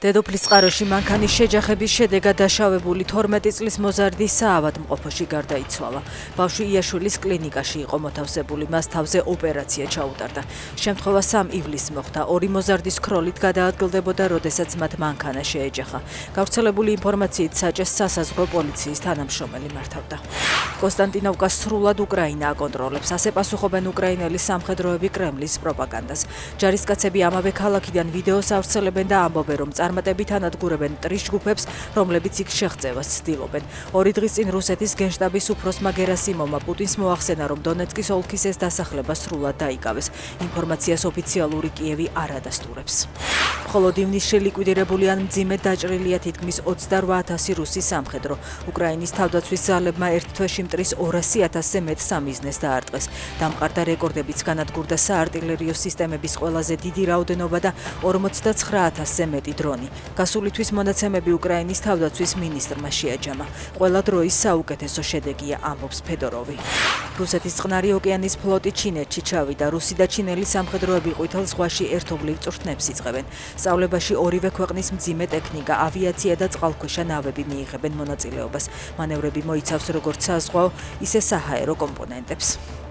დედოფლის წყაროში მანქანის შეჯახების შედეგად დაშავებული 12 წლის მოზარდი საავადმყოფოში გარდაიცვალა. ბავშვი იაშვილის კლინიკაში იყო მოთავსებული, მას თავზე ოპერაცია ჩაუტარდა. შემთხვევა 3 ივლისს მოხდა. ორი მოზარდის ქროლით გადაადგილდებოდა, როდესაც მათ მანქანა შეეჯახა. გავრცელებული ინფორმაციით საჭეს სასაზღვრო პოლიციის თანამშრომელი მართავდა. კონსტანტინოვკას სრულად უკრაინა აკონტროლებს, ასე პასუხობენ უკრაინელი სამხედროები კრემლის პროპაგანდას. ჯარისკაცები ამავე ქალაქიდან ვიდეოს ავრცელებენ და ამბობენ, რომ წარმატებით ანადგურებენ მტრის ჯგუფებს, რომლებიც იქ შეღწევას ცდილობენ. 2 დღის წინ რუსეთის გენშტაბის უფროსმა გერასიმოვმა პუტინს მოახსენა, რომ დონეცკის ოლქის ეს დასახლება სრულად დაიკავეს. ინფორმაციას ოფიციალური კიევი არ ადასტურებს. მხოლოდ ივნისში ლიკვიდირებული ან მძიმედ დაჭრილია თითქმის 28,000 რუსი სამხედრო. უკრაინის თავდაცვის ძალებმა ერთ თვეში მტრის 200,000-ზე მეტ სამიზნეს დაარტყეს. დამყარდა რეკორდებიც, განადგურდა საარტილერიო სისტემების ყველაზე დიდი რაოდენობა და 49,000-ზე მეტი დრონი. გასული თვის მონაცემები უკრაინის თავდაცვის მინისტრმა შეაჯამა. ყველა დროის საუკეთესო შედეგია, ამბობს ფედოროვი. რუსეთის წყნარი ოკეანის ფლოტი ჩინეთში ჩავიდა. რუსი და ჩინელი სამხედროები ყვითელ ზღვაში ერთობლივ წვრთნებს იწყებენ. სწავლებაში ორივე ქვეყნის მძიმე ტექნიკა, ავიაცია და წყალქვეშა ნავები მიიღებენ მონაწილეობას. მანევრები მოიცავს როგორც საზღვაო, ისე საჰაერო კომპონენტებს.